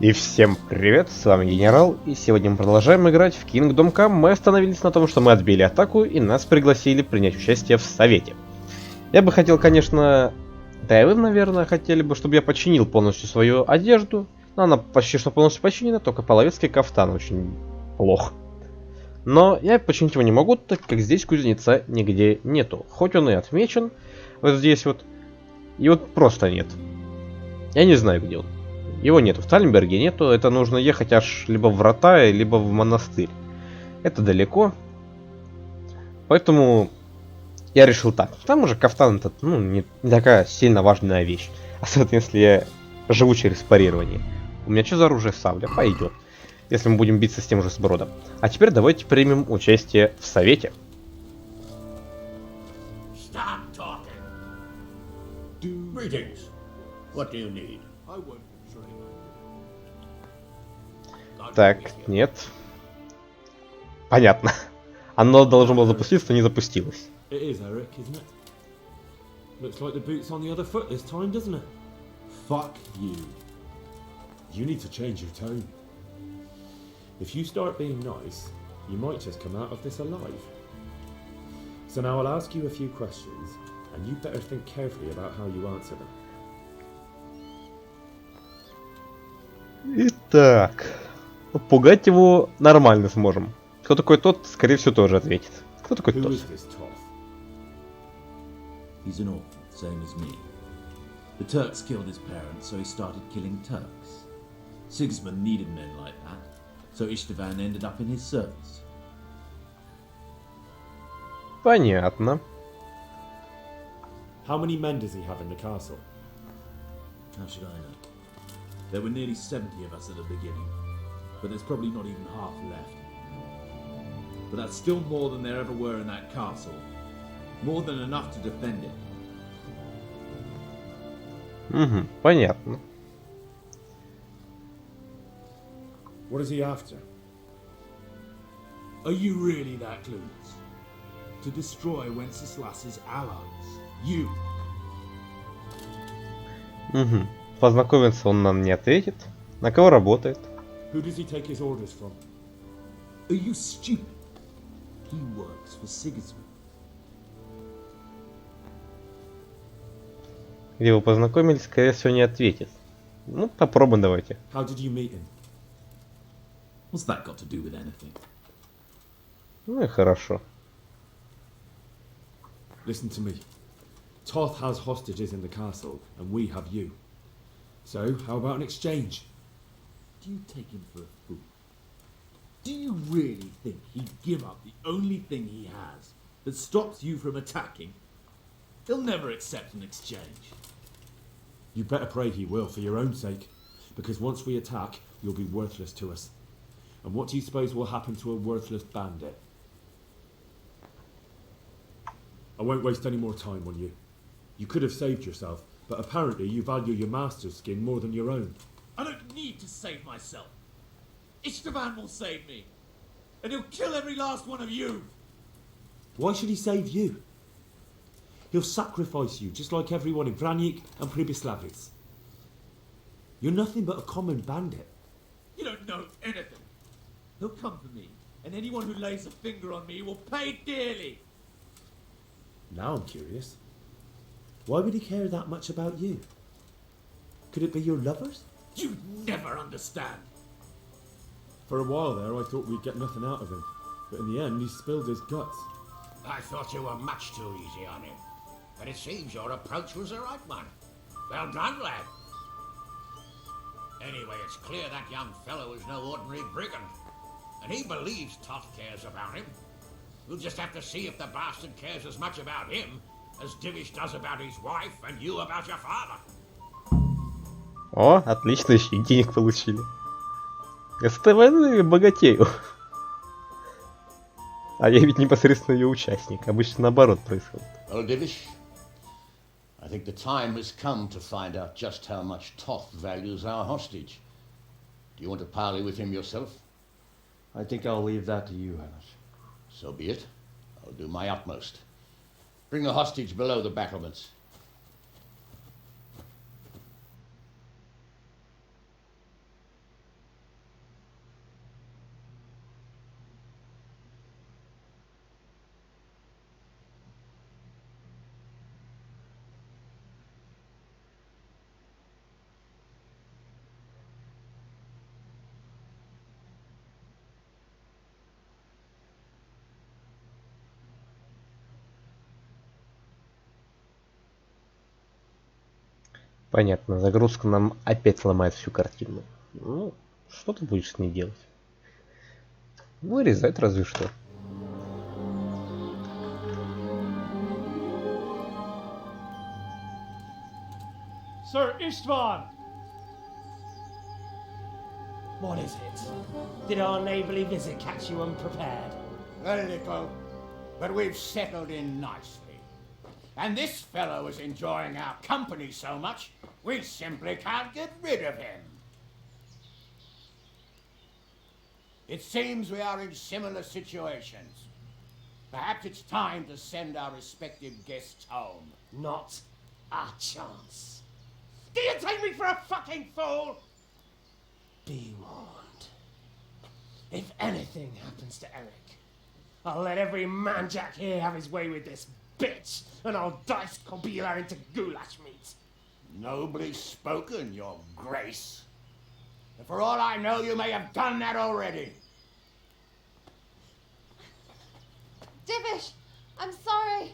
И всем привет, с вами Генерал, и сегодня мы продолжаем играть в Kingdom Come. Мы остановились на том, что мы отбили атаку, и нас пригласили принять участие в совете. Я бы хотел, конечно... Да и вы, наверное, хотели бы, чтобы я починил полностью свою одежду. Но она почти что полностью починена, только половецкий кафтан очень плох. Но я починить его не могу, так как здесь кузнеца нигде нету. Хоть он и отмечен, вот здесь вот, и вот просто нет. Я не знаю, где он. Его нету в Тальнберге, нету, это нужно ехать аж либо в врата, либо в монастырь. Это далеко. Поэтому я решил так. Там уже кафтан этот, не такая сильно важная вещь. Особенно если я живу через парирование. У меня что за оружие? Сабля? Пойдет. Если мы будем биться с тем же сбродом. А теперь давайте примем участие в совете. Так, нет. Понятно. Оно должно было запуститься, не запустилось. It is Eric, isn't it? Looks like the boot's on the other foot this time, doesn't it? Fuck you. You need to change your tone. If you start being nice, you might just come out of this alive. So now I'll ask you a few questions, and you better think carefully about how you answer them. Итак, пугать его нормально сможем. Кто такой тот, скорее всего, тоже ответит. Кто такой Who тот? is this Toth? He's an orphan, same as me. The Turks killed his parents, so he started killing Turks. Sigismund needed men like that, so Istvan ended up in his service. Понятно. How many men does he have in the castle? How should I know? There were nearly 70 of us at the beginning, but there's probably not even half left. But that's still more than there ever were in that castle. More than enough to defend it. Угу, понятно. What is he after? Are you really that clueless? To destroy Wenceslas's allies. You. Угу. Познакомиться он нам не ответит. На кого работает? Who does he take his orders from? Are you stupid? He works for Sigismund. Где вы познакомились, скорее всего, не ответит. Ну, попробуем давайте. How did you meet him? What's that got to do with anything? Ну и хорошо. Listen to me. Toth has hostages in the castle, and we have you. So, how about an exchange? Do you take him for a fool? Do you really think he'd give up the only thing he has that stops you from attacking? He'll never accept an exchange. You better pray he will, for your own sake. Because once we attack, you'll be worthless to us. And what do you suppose will happen to a worthless bandit? I won't waste any more time on you. You could have saved yourself, but apparently you value your master's skin more than your own. I don't need to save myself. Istvan will save me. And he'll kill every last one of you. Why should he save you? He'll sacrifice you, just like everyone in Vranyik and Pribyslavitz. You're nothing but a common bandit. You don't know anything. He'll come for me, and anyone who lays a finger on me will pay dearly. Now I'm curious. Why would he care that much about you? Could it be your lovers? You never understand. For a while there, I thought we'd get nothing out of him. But in the end, he spilled his guts. I thought you were much too easy on him. But it seems your approach was the right one. Well done, lad. Anyway, it's clear that young fellow is no ordinary brigand. And he believes Toth cares about him. We'll just have to see if the bastard cares as much about him as Divish does about his wife and you about your father. О, отлично, еще и денег получили. С этой войны богатею. А я ведь непосредственно ее участник. Обычно наоборот происходит. Well, Divish, I think the time has come to find out just how much Toth values our hostage. Do you want to parley with him yourself? I think I'll leave that to you, Hannes. So be it. I'll do my utmost. Bring the hostage below the battlements. Понятно, загрузка нам опять ломает всю картину. Ну, что ты будешь с ней делать? Вырезать разве что. Sir Istvan! What is it? Did our neighbourly visit catch you unprepared? A little, but we've settled in nicely. And this fellow is enjoying our company so much, we simply can't get rid of him. It seems we are in similar situations. Perhaps it's time to send our respective guests home. Not a chance. Do you take me for a fucking fool? Be warned. If anything happens to Eric, I'll let every manjack here have his way with this bitch, and I'll dice Kobila into goulash meat. Nobly spoken, your grace. And for all I know, you may have done that already. Divish, I'm sorry.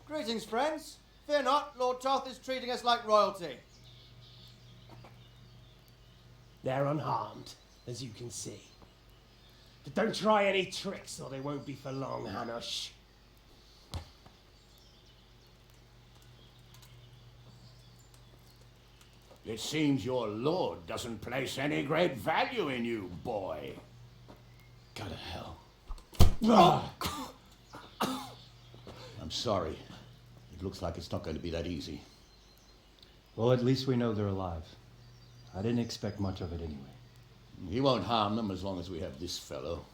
Greetings, friends. Fear not, Lord Toth is treating us like royalty. They're unharmed, as you can see. But don't try any tricks or they won't be for long, Hanush. It seems your lord doesn't place any great value in you, boy. Go to hell. I'm sorry. It looks like it's not going to be that easy. Well, at least we know they're alive. I didn't expect much of it anyway. He won't harm them as long as we have this fellow.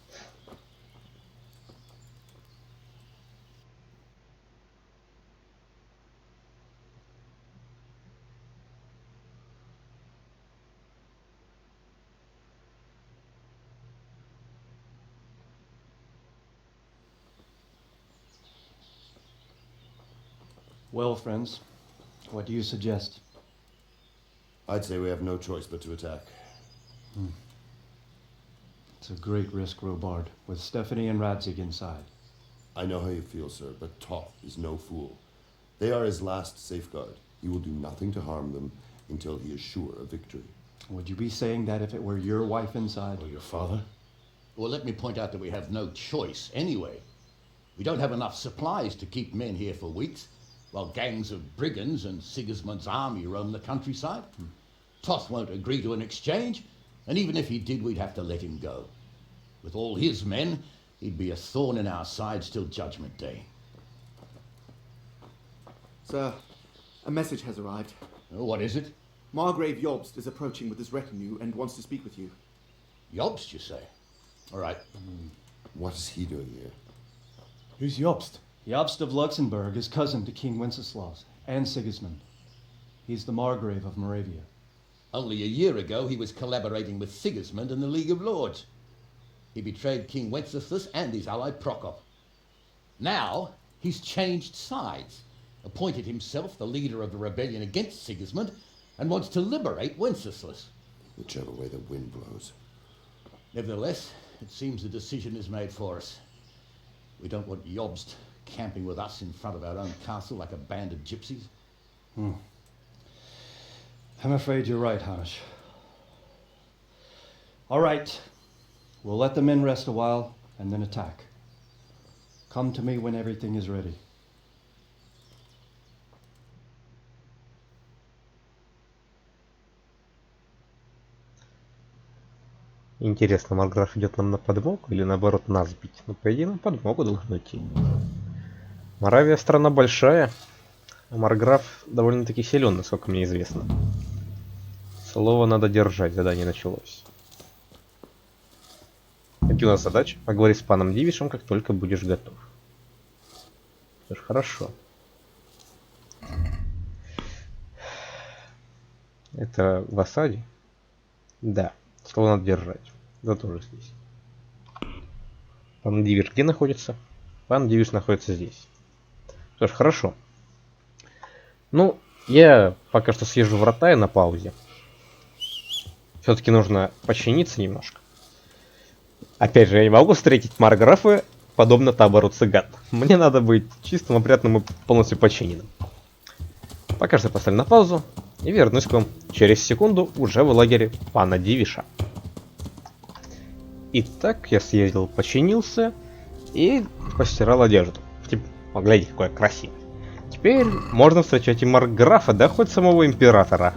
Well, friends, what do you suggest? I'd say we have no choice but to attack. It's a great risk, Robard, with Stephanie and Radzig inside. I know how you feel, sir, but Toth is no fool. They are his last safeguard. He will do nothing to harm them until he is sure of victory. Would you be saying that if it were your wife inside? Or your father? Well, let me point out that we have no choice anyway. We don't have enough supplies to keep men here for weeks, while gangs of brigands and Sigismund's army roam the countryside. Toth won't agree to an exchange, and even if he did, we'd have to let him go. With all his men, he'd be a thorn in our sides till Judgment Day. Sir, a message has arrived. Oh, what is it? Margrave Jobst is approaching with his retinue and wants to speak with you. Jobst, you say? All right. What is he doing here? Who's Jobst? Jobst of Luxembourg is cousin to King Wenceslaus and Sigismund. He's the Margrave of Moravia. Only a year ago, he was collaborating with Sigismund and the League of Lords. He betrayed King Wenceslas and his ally Prokop. Now, he's changed sides, appointed himself the leader of the rebellion against Sigismund, and wants to liberate Wenceslas. Whichever way the wind blows. Nevertheless, it seems the decision is made for us. We don't want Jobst camping with us in front of our own castle like a band of gypsies. I'm afraid you're right, Hanush. All right. We'll let the men rest a while and then attack. Come to me when everything is ready. Интересно, Марграф идет нам на подмогу или наоборот нас бить? Ну, по идее, на подмогу должен идти. Моравия страна большая, а Марграф довольно-таки силен, насколько мне известно. Слово надо держать, задание началось. Какие у нас задачи? Поговори с паном Дивишем, как только будешь готов. Что ж, хорошо. Это в осаде? Да. Слово надо держать. Да тоже здесь. Пан Дивиш где находится? Пан Дивиш находится здесь. Что ж, хорошо. Ну, я пока что съезжу в Ротае на паузе. Все-таки нужно починиться немножко. Опять же, я не могу встретить Марграфа подобно табору цыган. Мне надо быть чистым, опрятным и полностью подчиненным. Пока что поставлю на паузу и вернусь к вам через секунду уже в лагере пана Дивиша. Итак, я съездил, починился и постирал одежду. Типа, поглядите, какой красивый. Теперь можно встречать и Маркграфа, да хоть самого императора.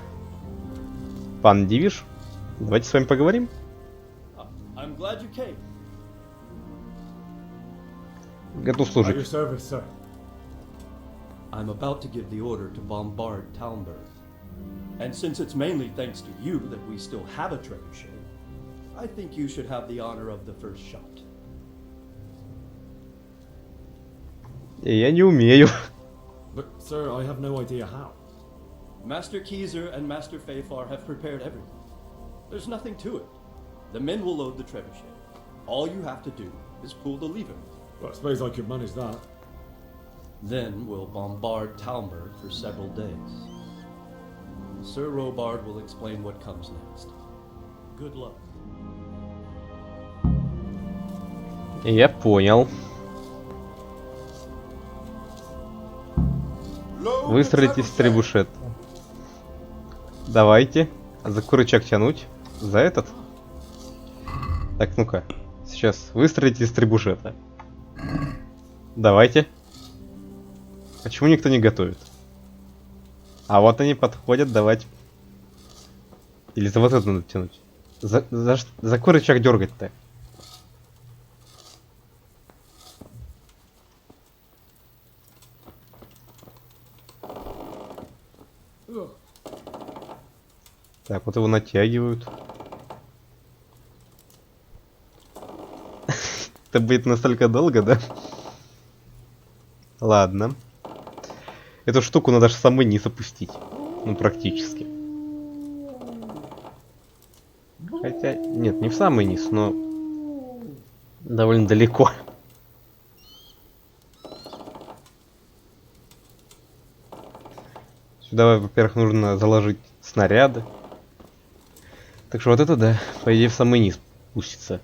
Пан Дивиш, давайте с вами поговорим. I'm glad you came. Готов At your служить. service, sir. I'm about to give the order to bombard Talmberg. And since it's mainly thanks to you that we still have a trebuchet, I think you should have the honor of the first shot. Я не умею. But, sir, I have no idea how. Master Keyser and Master Fafar have prepared everything. There's nothing to it. The men will load the trebuchet. All you have to do is pull the lever. Well, I suppose I could manage that. Then we'll bombard Talmberg for several days. Sir Robard will explain what comes next. Good luck. Я понял. Выстрелить из требушета. Давайте. За рычаг тянуть. За этот. Так, ну-ка. Сейчас выстрелить из требушета. Давайте. Почему никто не готовит? А вот они подходят, давайте. Или за вот это надо тянуть. За какой рычаг дергать-то? Так, вот его натягивают. Это будет настолько долго, да? Ладно. Эту штуку надо же в самый низ опустить. Ну, практически. Хотя, нет, не в самый низ, но довольно далеко. Сюда, во-первых, нужно заложить снаряды. Так что вот это, да, по идее, в самый низ пустится.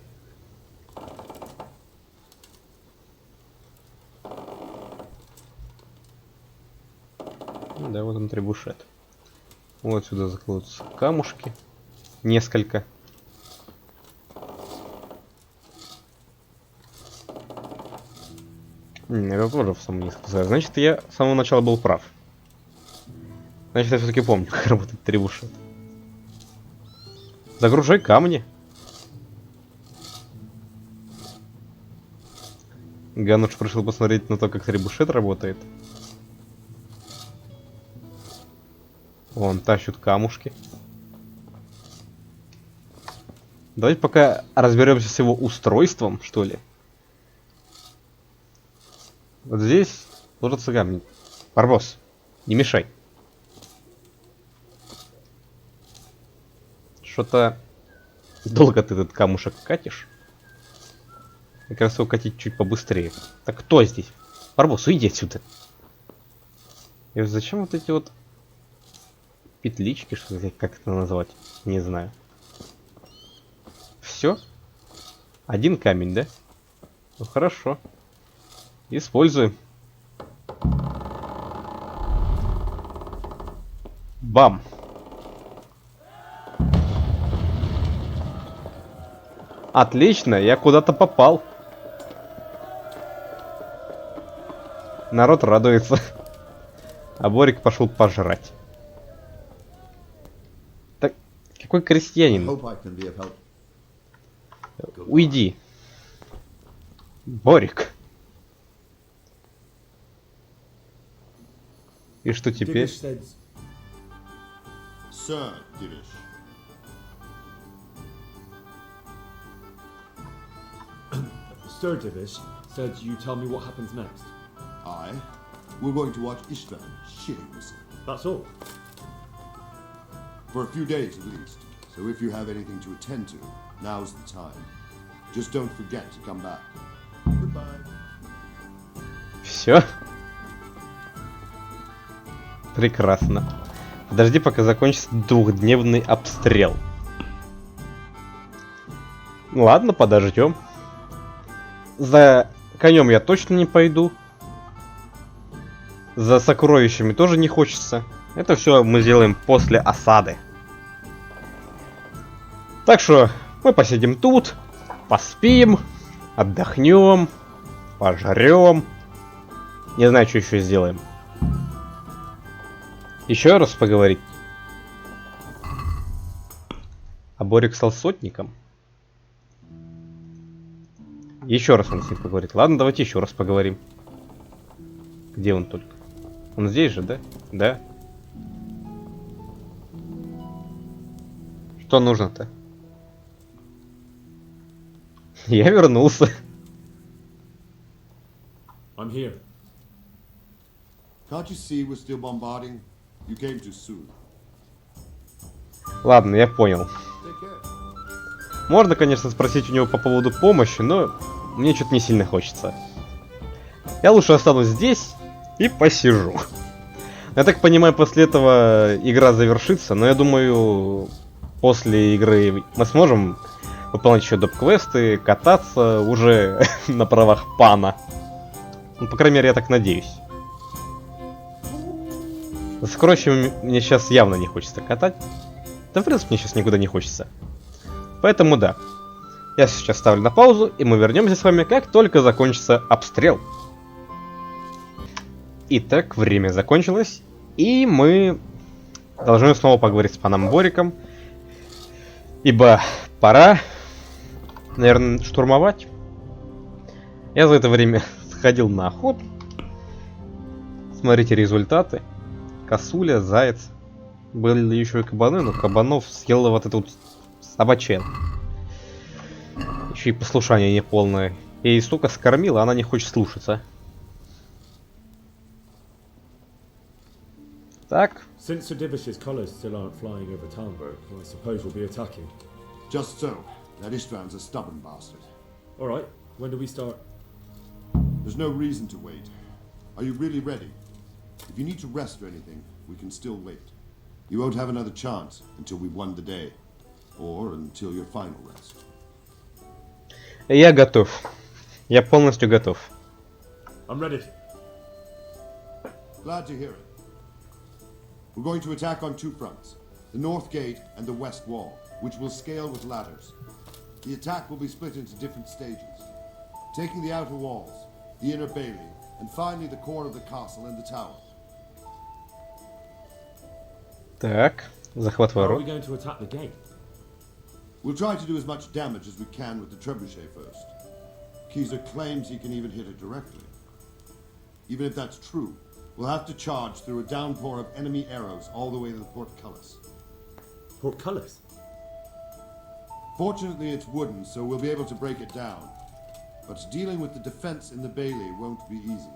Да, вот он требушет. Вот сюда закладываются камушки. Несколько. Это тоже в самый низ. Значит, я с самого начала был прав. Значит, я все-таки помню, как работает требушет. Загружай камни. Гануш решил посмотреть на то, как требушет работает. Вон, тащут камушки. Давайте пока разберемся с его устройством, что ли. Вот здесь ложатся камни. Барбос, не мешай. Что-то долго ты этот камушек катишь. Мне кажется, его катить чуть побыстрее. Так кто здесь? Барбос, уйди отсюда. И вот зачем вот эти вот петлички, что ли, как это назвать? Не знаю. Все? Один камень, да? Ну хорошо. Используем. Бам! Отлично, я куда-то попал. Народ радуется. А Борик пошел пожрать. Так, какой крестьянин? Уйди. Борик. И что теперь? Sir Divish. Sir Divish said you tell me what happens next. We're going to watch Istvan shitting himself. That's all. For a few days at least. So if you have anything to attend to, now's the time. Just don't forget to come back. Goodbye. Все. Прекрасно. Подожди, пока закончится двухдневный обстрел. Ладно, подождем. За Конем я точно не пойду. За сокровищами тоже не хочется. Это все мы сделаем после осады. Так что мы посидим тут, поспим, отдохнем, пожрем. Не знаю, что еще сделаем. Еще раз поговорить. А Борик стал сотником. Еще раз он с ним поговорит. Ладно, давайте еще раз поговорим. Где он только? Он здесь же, да? Да. Что нужно-то? Я вернулся. I'm here. Can't you see we're still bombarding? You came too soon. Ладно, я понял. Take care. Можно, конечно, спросить у него по поводу помощи, но мне что-то не сильно хочется. Я лучше останусь здесь и посижу. Я так понимаю, после этого игра завершится, но я думаю, после игры мы сможем выполнять еще доп-квесты, кататься уже на правах пана. Ну, по крайней мере, я так надеюсь. За сокровищами мне сейчас явно не хочется катать. Да, в принципе, мне сейчас никуда не хочется. Поэтому да. Я сейчас ставлю на паузу, и мы вернемся с вами, как только закончится обстрел. Итак, время закончилось, и мы должны снова поговорить с паном Бориком. Ибо пора, наверное, штурмовать. Я за это время сходил на охоту. Смотрите результаты. Косуля, заяц. Были еще и кабаны, но кабанов съела вот этот вот собачен. Еще и послушание неполное. Я ей столько скормила, она не хочет слушаться. Так. Since Sir Divish's colours still aren't flying over Talmberg, I suppose we'll be attacking. Just so. That Istvand's a stubborn bastard. Alright, when do we start? There's no reason to wait. Are you really ready? If you need to rest or anything, we can still wait. You won't have another chance until we've won the day. Or until your final rest. Я готов. Я полностью готов. I'm ready. Glad to hear it. We're going to attack on two fronts. The north gate and the west wall, which will scale with ladders. The attack will be split into different stages. Taking the outer walls, the inner bailey, and finally the core of the castle and the tower. Так, захват How are ворот. we going to attack the gate? We'll try to do as much damage as we can with the trebuchet first. Keezer claims he can even hit it directly. Even if that's true, we'll have to charge through a downpour of enemy arrows all the way to the portcullis. Portcullis? Fortunately, it's wooden, so we'll be able to break it down. But dealing with the defense in the bailey won't be easy.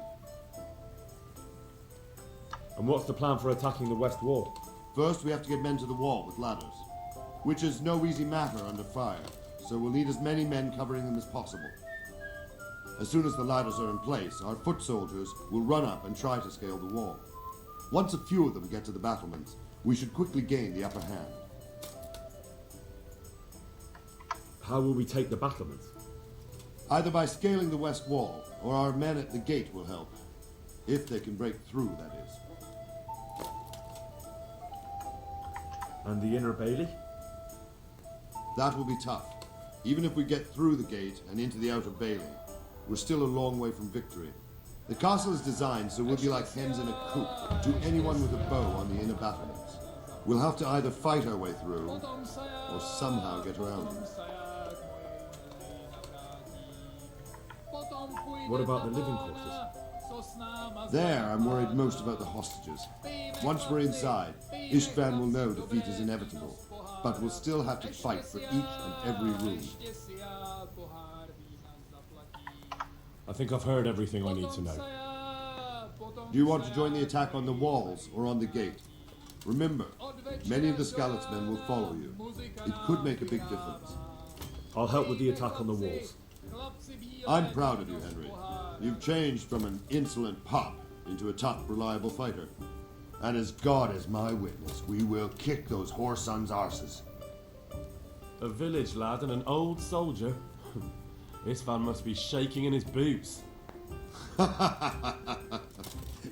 And what's the plan for attacking the west wall? First, we have to get men to the wall with ladders, which is no easy matter under fire, so we'll need as many men covering them as possible. As soon as the ladders are in place, our foot soldiers will run up and try to scale the wall. Once a few of them get to the battlements, we should quickly gain the upper hand. How will we take the battlements? Either by scaling the west wall, or our men at the gate will help. If they can break through, that is. And the inner bailey? That will be tough. Even if we get through the gate and into the outer bailey, we're still a long way from victory. The castle is designed so we'll be like hens in a coop to anyone with a bow on the inner battlements. We'll have to either fight our way through, or somehow get around them. What about the living quarters? There, I'm worried most about the hostages. Once we're inside, Istvan will know defeat is inevitable, but we'll still have to fight for each and every room. I think I've heard everything I need to know. Do you want to join the attack on the walls or on the gate? Remember, many of the Skalitz men will follow you. It could make a big difference. I'll help with the attack on the walls. I'm proud of you, Henry. You've changed from an insolent pop into a tough, reliable fighter. And as God is my witness, we will kick those whore sons' arses. A village lad and an old soldier? This man must be shaking in his boots.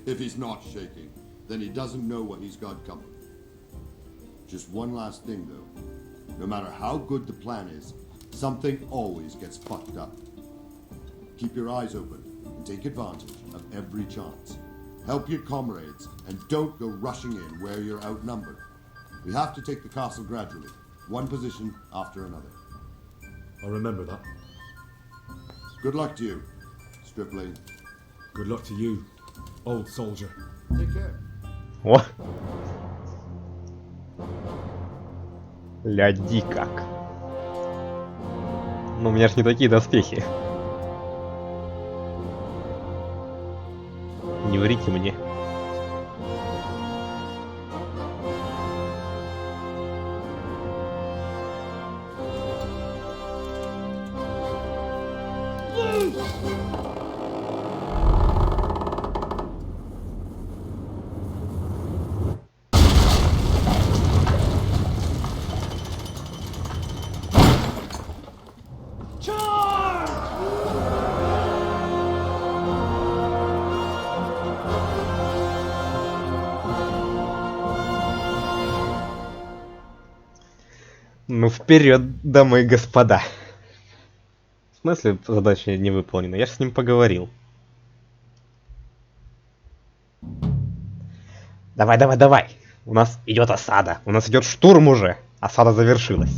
If he's not shaking, then he doesn't know what he's got coming. Just one last thing, though. No matter how good the plan is, something always gets fucked up. Keep your eyes open and take advantage of every chance. Help your comrades and don't go rushing in where you're outnumbered. We have to take the castle gradually, one position after another. I'll remember that. Good luck to you, stripling. Good luck to you, old soldier. Take care. О! Ляди как. Ну, у меня ж не такие доспехи. Не врите мне. Ну вперед, дамы и господа. В смысле задача не выполнена? Я же с ним поговорил. Давай, давай, давай. У нас идет осада. У нас идет штурм уже. Осада завершилась.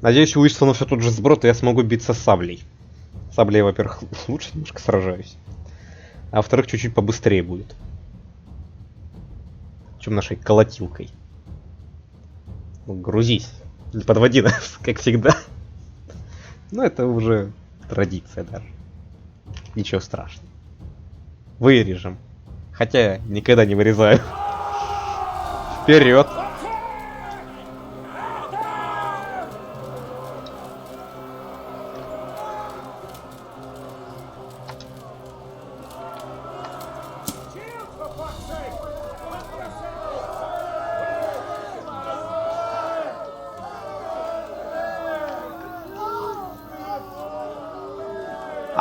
Надеюсь, у Уистона все тут же сброд, и я смогу биться с саблей. Саблей, во-первых, лучше немножко сражаюсь. А во-вторых, чуть-чуть побыстрее будет. Чем нашей колотилкой. Ну, грузись. Не подводи нас, как всегда. Ну, это уже традиция даже. Ничего страшного. Вырежем. Хотя никогда не вырезаю. Вперед!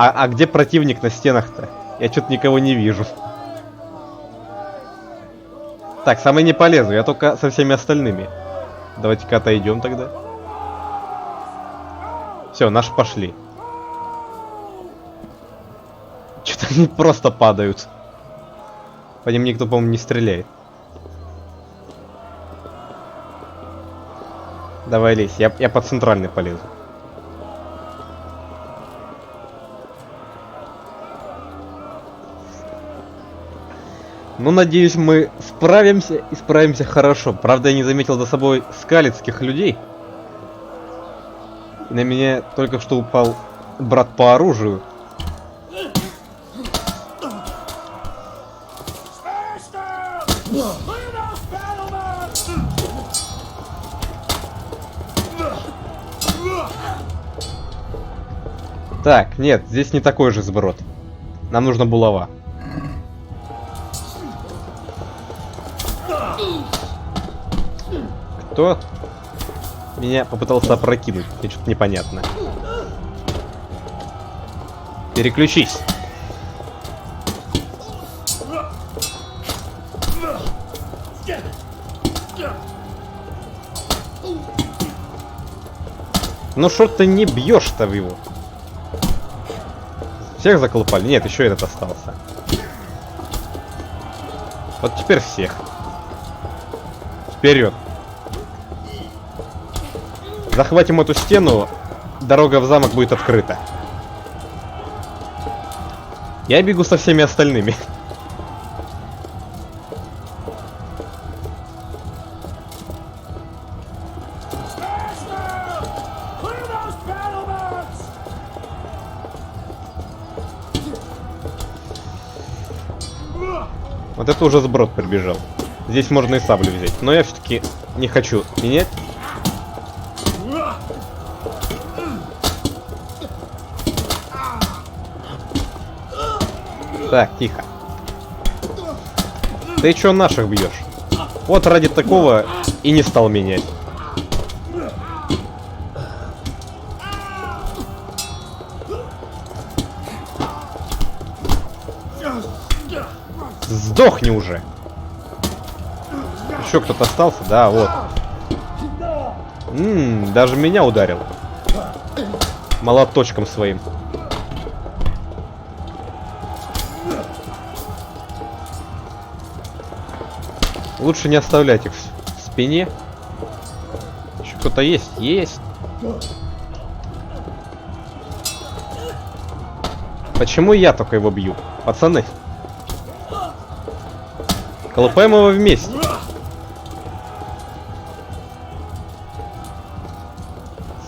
А где противник на стенах-то? Я что-то никого не вижу. Так, самый не полезу, я только со всеми остальными. Давайте-ка отойдем тогда. Все, наши пошли. Что-то они просто падают. По ним никто, по-моему, не стреляет. Давай лезь, я по центральной полезу. Ну, надеюсь, мы справимся и справимся хорошо. Правда, я не заметил за собой скалицких людей. И на меня только что упал брат по оружию. Так, нет, здесь не такой же сброд. Нам нужна булава. Кто меня попытался опрокинуть? Мне что-то непонятно. Переключись. Ну что ты не бьешь-то в его? Всех заколупали? Нет, еще этот остался. Вот теперь всех. Вперед. Захватим эту стену, дорога в замок будет открыта. Я бегу со всеми остальными. Вот это уже сброд прибежал. Здесь можно и саблю взять, но я все-таки не хочу менять. Так, тихо. Ты чё наших бьешь? Вот ради такого и не стал менять. Сдохни уже! Еще кто-то остался? Да, вот. Даже меня ударил. Молоточком своим. Лучше не оставлять их в спине. Еще кто-то есть? Есть! Почему я только его бью? Пацаны. Колупаем его вместе.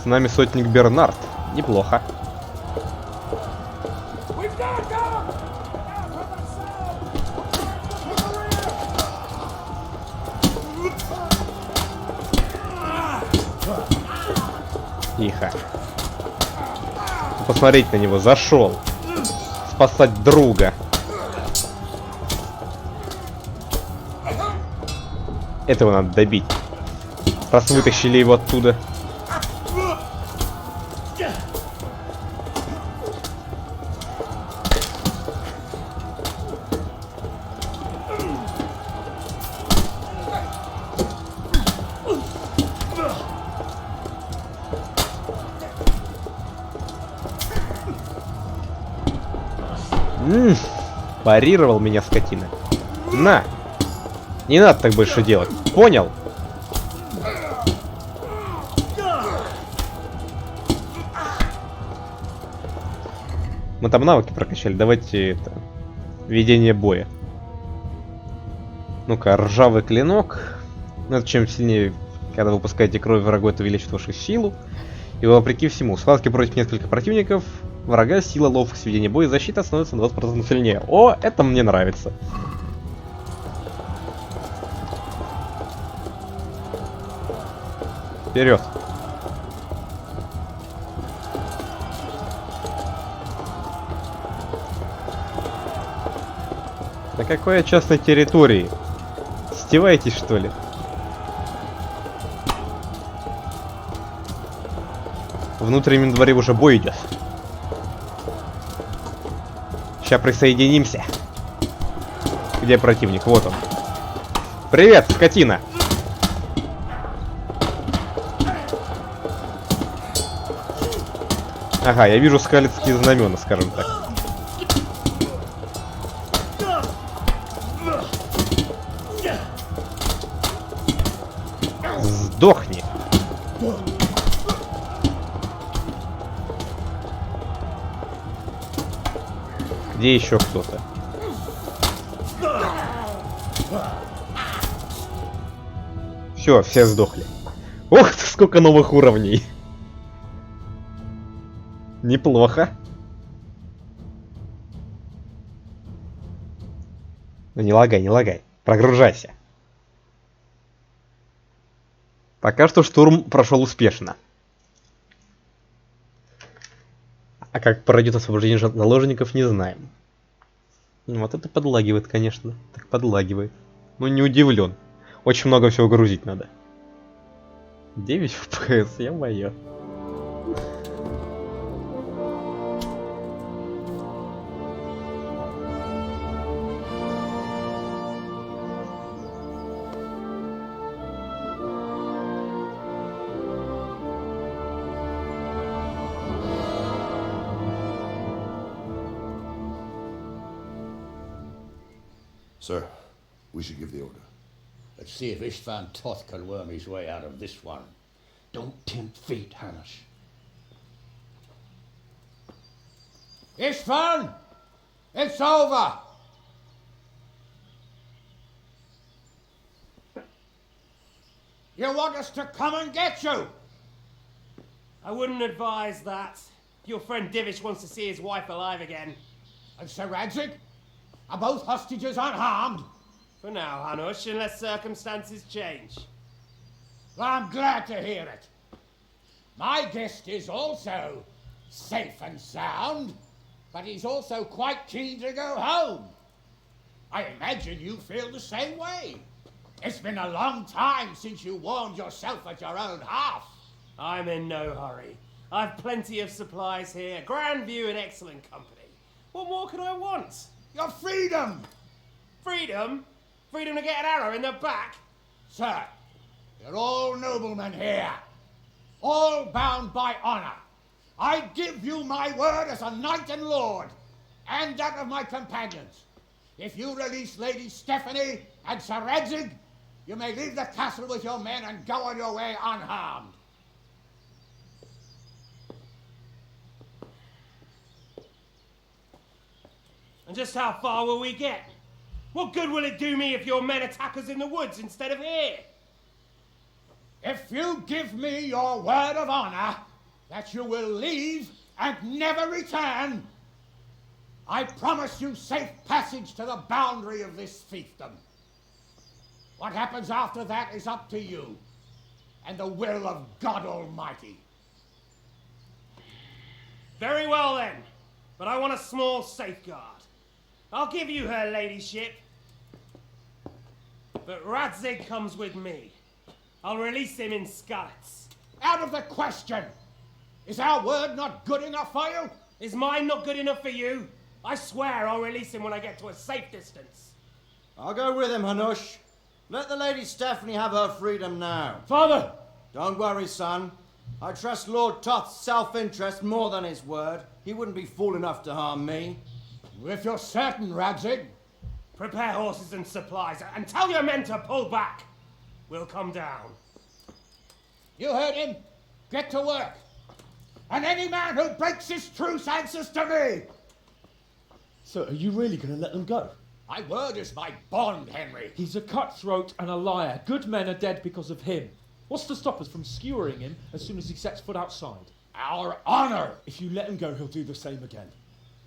С нами сотник Бернард. Неплохо. Тихо. Посмотреть на него. Зашел. Спасать друга. Этого надо добить. Раз вытащили его оттуда. Парировал меня скотина. На! Не надо так больше делать. Понял? Мы там навыки прокачали. Давайте это... Ведение боя. Ну-ка, ржавый клинок. Ну, это чем сильнее, когда выпускаете кровь врагу, это увеличит вашу силу. И вопреки всему, в схватке против нескольких противников врага сила, ловкость, ведения боя и защита становится на 20% сильнее. О, это мне нравится. Вперед. На какой частной территории? Стеваетесь, что ли? В внутреннем дворе уже бой идет. Сейчас присоединимся. Где противник? Вот он. Привет, скотина! Ага, я вижу скалецкие знамена, скажем так. Сдохни! Где еще кто-то? Все, все сдохли. Ох ты, сколько новых уровней! Неплохо. Ну не лагай, не лагай. Прогружайся. Пока что штурм прошел успешно. А как пройдет освобождение заложников, не знаем. Вот это подлагивает, конечно. Так подлагивает. Ну не удивлен. Очень много всего грузить надо. 9 FPS, ё-моё. Sir, we should give the order. Let's see if Istvan Toth can worm his way out of this one. Don't tempt fate, Hanish. Istvan! It's over! You want us to come and get you? I wouldn't advise that. Your friend Divish wants to see his wife alive again. And Sir Radzik? Are both hostages unharmed? For now, Hanush, unless circumstances change. Well, I'm glad to hear it. My guest is also safe and sound, but he's also quite keen to go home. I imagine you feel the same way. It's been a long time since you warmed yourself at your own hearth. I'm in no hurry. I've plenty of supplies here, grand view and excellent company. What more could I want? Your freedom! Freedom? Freedom to get an arrow in the back? Sir, you're all noblemen here, all bound by honor. I give you my word as a knight and lord, and that of my companions. If you release Lady Stephanie and Sir Edzig, you may leave the castle with your men and go on your way unharmed. And just how far will we get? What good will it do me if your men attack us in the woods instead of here? If you give me your word of honor that you will leave and never return, I promise you safe passage to the boundary of this fiefdom. What happens after that is up to you and the will of God Almighty. Very well then, but I want a small safeguard. I'll give you her ladyship, but Radzig comes with me. I'll release him in Skalitz. Out of the question! Is our word not good enough for you? Is mine not good enough for you? I swear I'll release him when I get to a safe distance. I'll go with him, Hanush. Let the Lady Stephanie have her freedom now. Father! Don't worry, son. I trust Lord Toth's self-interest more than his word. He wouldn't be fool enough to harm me. If you're certain, Radzig. Prepare horses and supplies, and tell your men to pull back. We'll come down. You heard him. Get to work. And any man who breaks this truce answers to me. So, are you really going to let them go? My word is my bond, Henry. He's a cutthroat and a liar. Good men are dead because of him. What's to stop us from skewering him as soon as he sets foot outside? Our honor. If you let him go, he'll do the same again.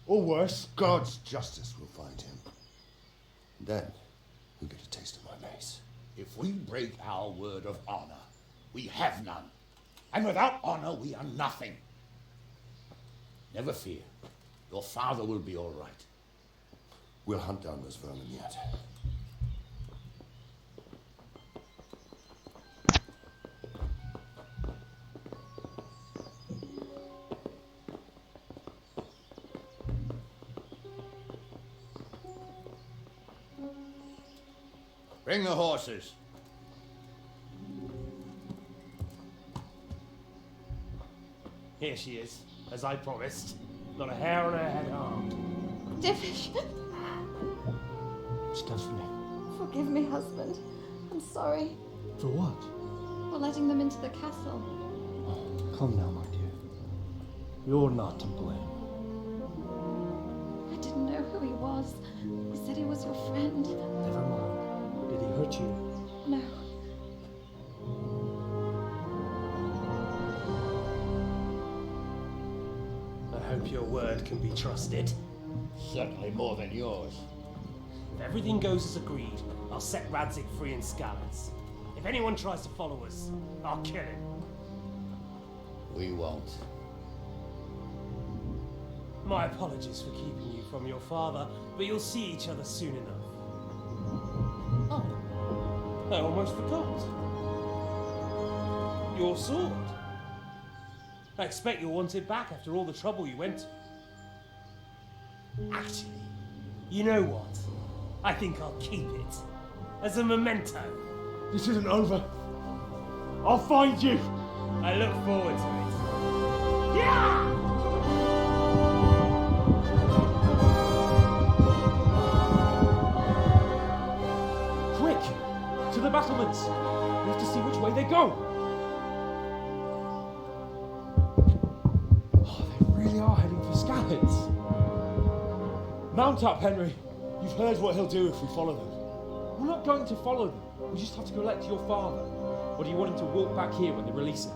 Or worse. God's justice will find him. Then, he'll get a taste of my mace. If we break our word of honor, we have none. And without honor, we are nothing. Never fear. Your father will be all right. We'll hunt down those vermin yet. Bring the horses. Here she is, as I promised. Not a hair on her head harmed. Divish! Stephanie. Forgive me, husband. I'm sorry For what? for letting them into the castle. Come now, my dear. You're not to blame. I didn't know who he was. He said he was your friend. Never mind. Did he hurt you? No. I hope your word can be trusted. Certainly more than yours. If everything goes as agreed, I'll set Radzig free in Skalitz. If anyone tries to follow us, I'll kill him. We won't. My apologies for keeping you from your father, but you'll see each other soon enough. Oh, I almost forgot. Your sword. I expect you'll want it back after all the trouble you went to. Actually, you know what? I think I'll keep it. As a memento. This isn't over. I'll find you. I look forward to it. Yeah! Quick! To the battlements! We have to see which way they go! Oh, they really are heading for Skalitz. Mount up, Henry. You've heard what he'll do if we follow them. We're not going to follow them. We just have to collect your father. Or do you want him to walk back here when they release him?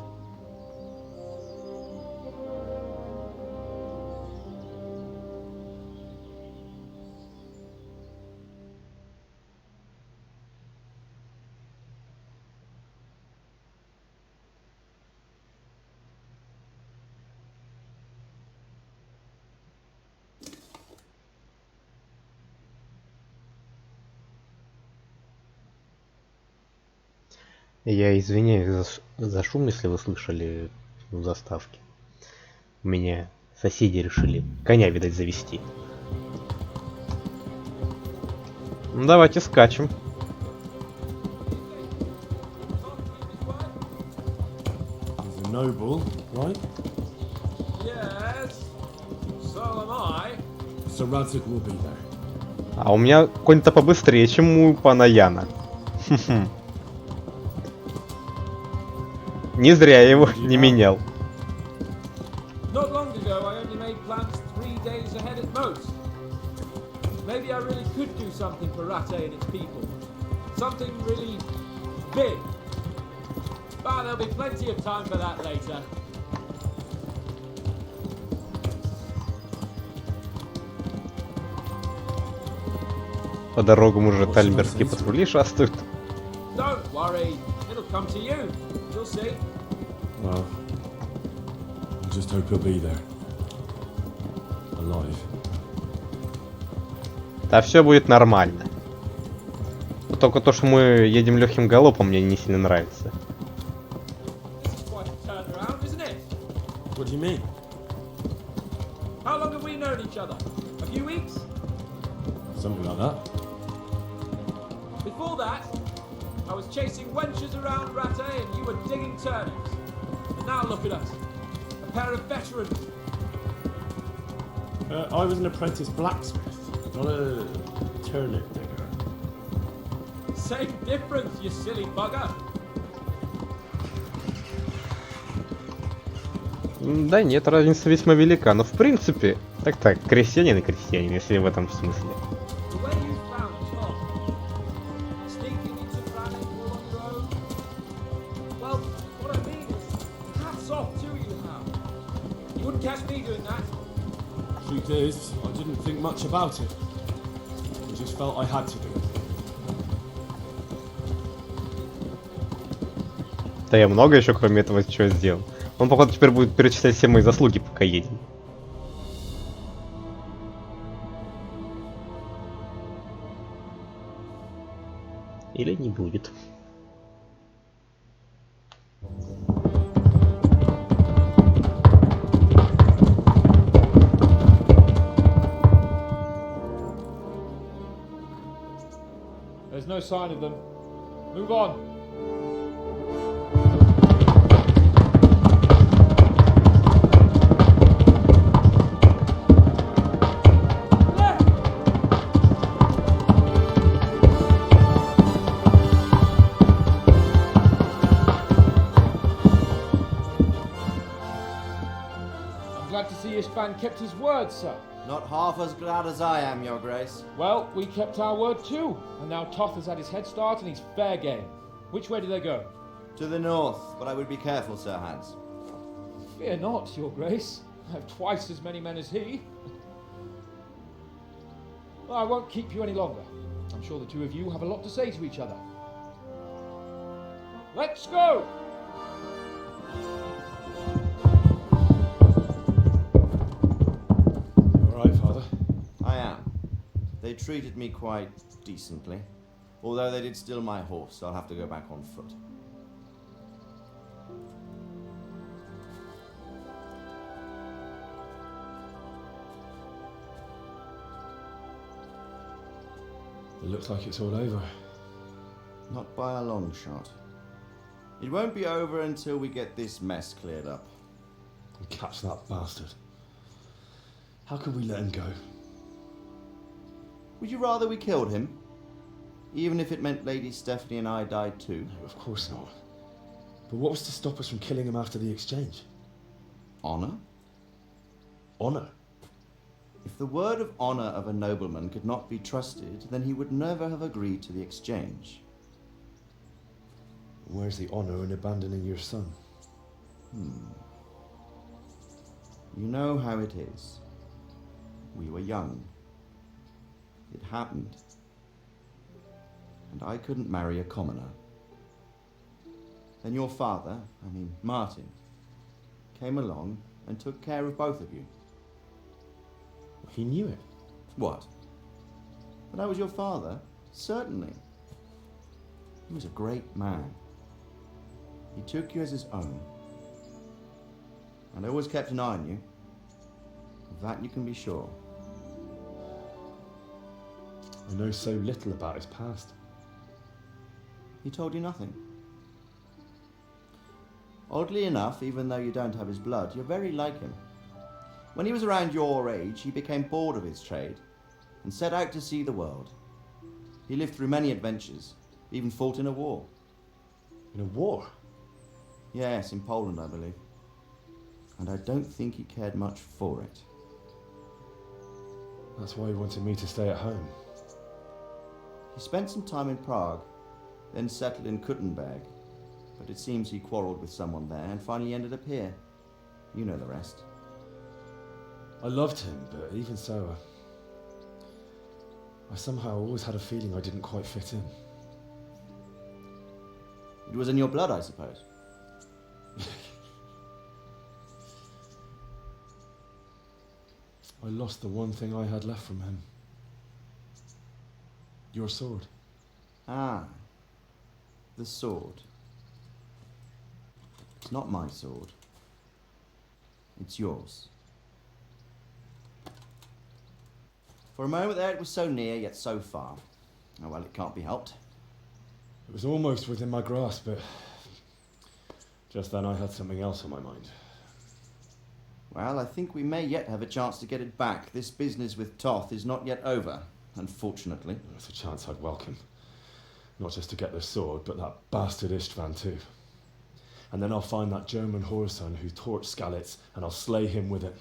Я извиняюсь за шум, если вы слышали в заставке. У меня соседи решили коня, видать, завести. Ну, давайте скачем. He's a noble, right? Yes, so am I. So Radzig will be there. А у меня конь-то побыстрее, чем у пана Яна. Не зря я его не менял. Not long ago, I only made plans 3 days ahead at most. Maybe I really could do something for Rattay and its people. Something really big. But there'll be plenty of time for that later. По дорогам уже тальберские патрули шастают. Don't worry, it'll come to you. You'll see. Well, I just hope he'll be there. Alive. Да все будет нормально. Только то, что мы едем легким галопом, мне не сильно нравится. This is quite a turnaround, isn't it? What do you mean? How long have we known each other? A few weeks? Something like that. Before that, I was chasing wenches around Rattay and you were digging turnips. And now look at us. A pair of veterans. I was an apprentice blacksmith, not a turnip digger. Same difference, you silly bugger. Да нет, разница весьма велика, но в принципе... Так, крестьянин и крестьянин, если в этом смысле. The way you found Tom, sneaking into Brannick all on your own. Well, what I mean is, hats off to you now. You wouldn't catch me doing that. Truth is, I didn't think much about it. I just felt I had to do it. Да я много еще кроме этого чего сделал. Он, походу, теперь будет перечислять все мои заслуги, пока едем. Или не будет. There's no sign of them. Move on. I'm glad to see Ishban kept his word, sir. Not half as glad as I am, Your Grace. Well, we kept our word too, and now Toth has had his head start and he's fair game. Which way do they go? To the north, but I would be careful, Sir Hans. Fear not, Your Grace. I have twice as many men as he. Well, I won't keep you any longer. I'm sure the two of you have a lot to say to each other. Let's go! Alright, Father. I am. They treated me quite decently. Although they did steal my horse, so I'll have to go back on foot. It looks like it's all over. Not by a long shot. It won't be over until we get this mess cleared up. Catch that bastard. How could we let him go? Would you rather we killed him? Even if it meant Lady Stephanie and I died too? No, of course not. But what was to stop us from killing him after the exchange? Honor? Honor? If the word of honor of a nobleman could not be trusted, then he would never have agreed to the exchange. Where's the honor in abandoning your son? You know how it is. We were young. It happened. And I couldn't marry a commoner. Then your father, Martin, came along and took care of both of you. He knew it. What? That I was your father? Certainly. He was a great man. He took you as his own. And I always kept an eye on you. Of that you can be sure. I know so little about his past. He told you nothing? Oddly enough, even though you don't have his blood, you're very like him. When he was around your age, he became bored of his trade and set out to see the world. He lived through many adventures, even fought in a war. In a war? Yes, in Poland, I believe. And I don't think he cared much for it. That's why he wanted me to stay at home. He spent some time in Prague, then settled in Kuttenberg. But it seems he quarreled with someone there and finally ended up here. You know the rest. I loved him, but even so, I somehow always had a feeling I didn't quite fit in. It was in your blood, I suppose. I lost the one thing I had left from him. Your sword. Ah. The sword. It's not my sword. It's yours. For a moment there it was so near, yet so far. Oh well, it can't be helped. It was almost within my grasp, but just then I had something else on my mind. Well, I think we may yet have a chance to get it back. This business with Toth is not yet over, unfortunately. It's a chance I'd welcome. Not just to get the sword, but that bastard Istvan too. And then I'll find that German whoreson who torched Skalitz, and I'll slay him with it.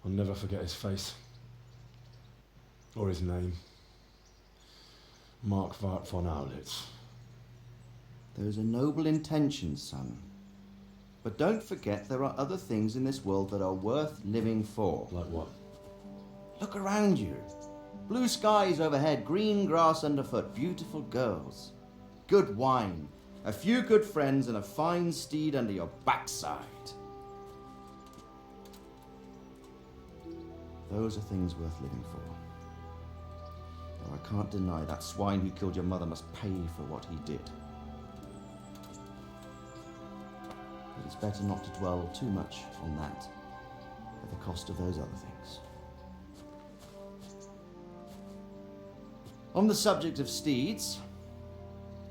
I'll never forget his face. Or his name. Markwart von Aulitz. Those are noble intentions, son. But don't forget there are other things in this world that are worth living for. Like what? Look around you. Blue skies overhead, green grass underfoot, beautiful girls. Good wine, a few good friends, and a fine steed under your backside. Those are things worth living for. Though I can't deny that swine who killed your mother must pay for what he did. But it's better not to dwell too much on that at the cost of those other things. On the subject of steeds,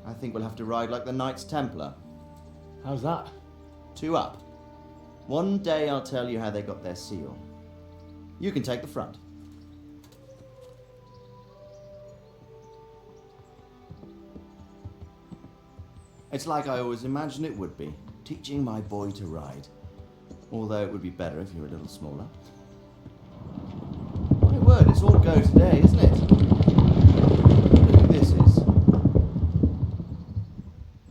I think we'll have to ride like the Knights Templar. How's that? 2 up. One day I'll tell you how they got their seal. You can take the front. It's like I always imagined it would be, teaching my boy to ride. Although it would be better if you were a little smaller. My word, it's all go today, isn't it? Look who this is.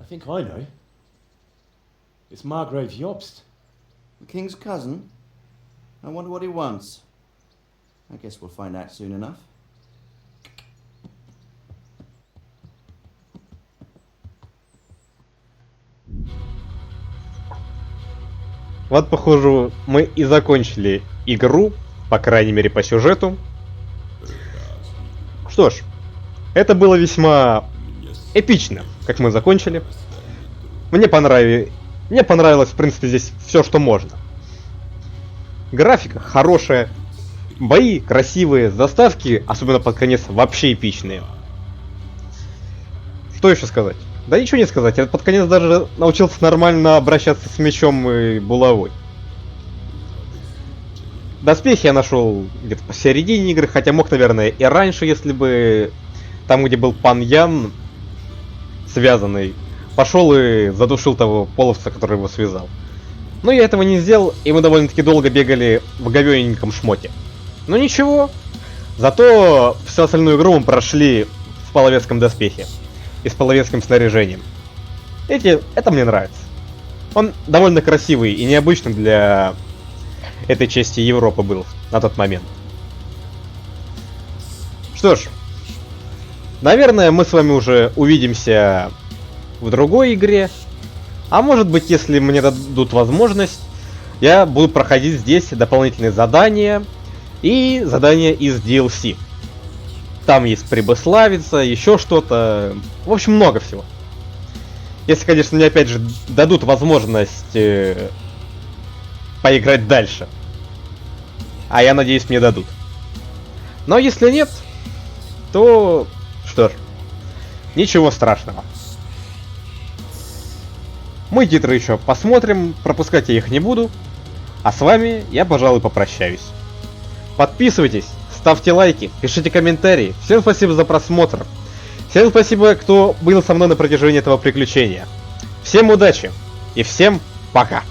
I think I know. It's Margrave Jobst. The king's cousin? I wonder what he wants. I guess we'll find out soon enough. Вот, похоже, мы и закончили игру, по крайней мере по сюжету. Что ж, это было весьма эпично, как мы закончили. Мне понравилось, в принципе, здесь все, что можно. Графика хорошая, бои красивые, заставки, особенно под конец, вообще эпичные. Что еще сказать? Да ничего не сказать, я под конец даже научился нормально обращаться с мечом и булавой. Доспехи я нашел где-то посередине игры, хотя мог, наверное, и раньше, если бы там, где был пан Ян, связанный, пошел и задушил того половца, который его связал. Но я этого не сделал, и мы довольно-таки долго бегали в говёненьком шмоте. Но ничего, зато всю остальную игру мы прошли в половецком доспехе и с половецким снаряжением. Это мне нравится. Он довольно красивый и необычный для этой части Европы был на тот момент. Что ж, наверное, мы с вами уже увидимся в другой игре. А может быть, если мне дадут возможность, я буду проходить здесь дополнительные задания и задания из DLC. Там есть Прибыславица, еще что-то. В общем, много всего. Если, конечно, мне опять же дадут возможность поиграть дальше. А я надеюсь, мне дадут. Но если нет, то что ж, ничего страшного. Мы титры еще посмотрим, пропускать я их не буду. А с вами я, пожалуй, попрощаюсь. Подписывайтесь, ставьте лайки, пишите комментарии. Всем спасибо за просмотр. Всем спасибо, кто был со мной на протяжении этого приключения. Всем удачи и всем пока.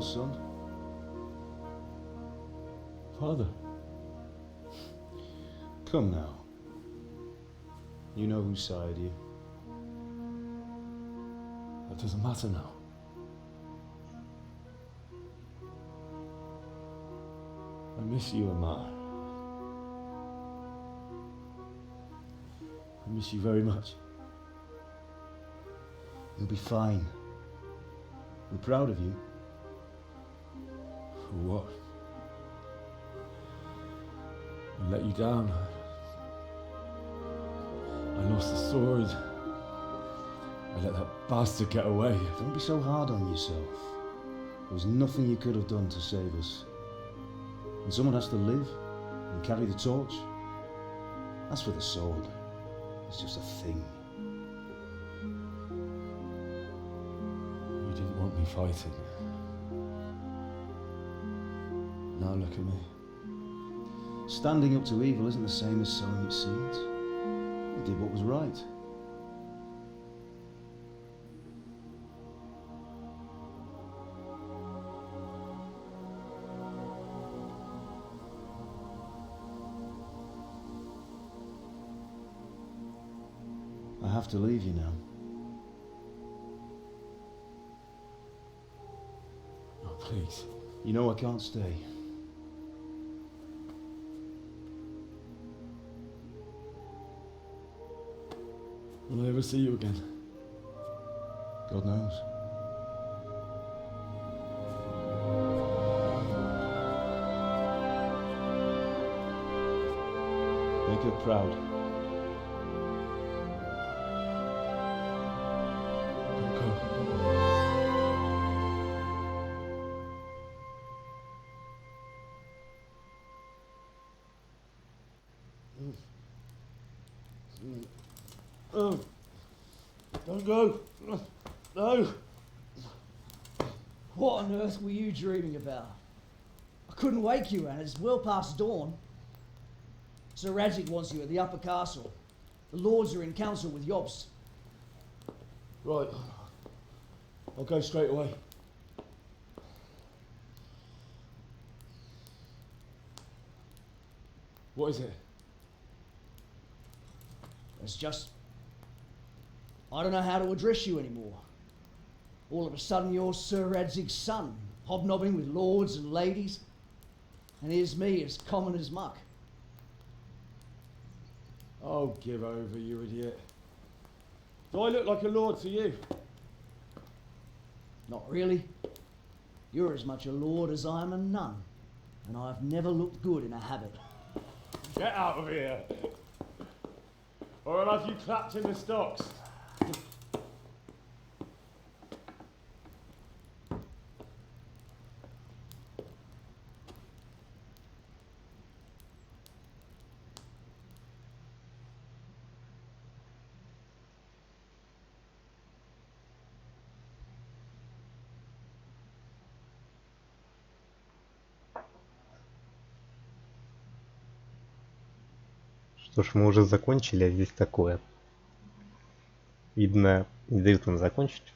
well, son. Father. Come now. You know who sired you. That doesn't matter now. I miss you, Amar. I miss you very much. You'll be fine. We're proud of you. For what? I let you down. I lost the sword. I let that bastard get away. Don't be so hard on yourself. There was nothing you could have done to save us. And someone has to live and carry the torch. As for the sword, it's just a thing. You didn't want me fighting. Now look at me. Standing up to evil isn't the same as sowing its seeds. You did what was right. I have to leave you now. Oh, please. You know I can't stay. Will I ever see you again? God knows. Make her proud. Don't go. Oh, don't go. No. What on earth were you dreaming about? I couldn't wake you, and it's well past dawn. Sir Radzik wants you at the upper castle. The lords are in council with Yobst. Right. I'll go straight away. What is it? It's just... I don't know how to address you anymore. All of a sudden you're Sir Radzig's son, hobnobbing with lords and ladies. And here's me, as common as muck. Oh, give over, you idiot. Do I look like a lord to you? Not really. You're as much a lord as I am a nun. And I've never looked good in a habit. Get out of here! Or I'll have you clapped in the stocks. Что ж, мы уже закончили, а здесь такое. Видно, не дают нам закончить.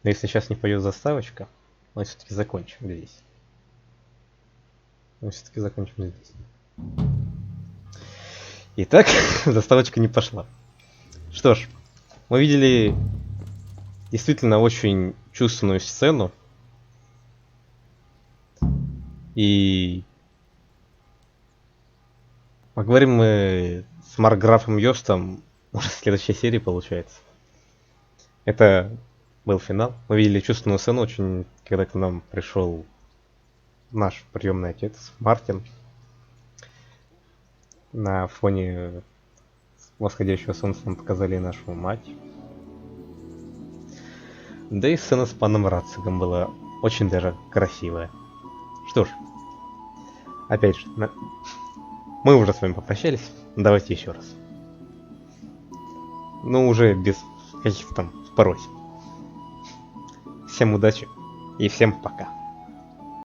Но если сейчас не пойдет заставочка, мы все-таки закончим здесь. Мы все-таки закончим здесь. Итак, заставочка не пошла. Что ж, мы видели действительно очень чувственную сцену. И поговорим мы с Маркграфом Йостом уже в следующей серии, получается. Это был финал. Мы видели чувственную сцену очень, когда к нам пришел наш приемный отец Мартин. На фоне восходящего солнца нам показали нашу мать. Да и сцена с паном Рацигом была очень даже красивая. Что ж, опять же, мы уже с вами попрощались. Давайте еще раз. Ну, уже без каких-то там просьб. Всем удачи и всем пока.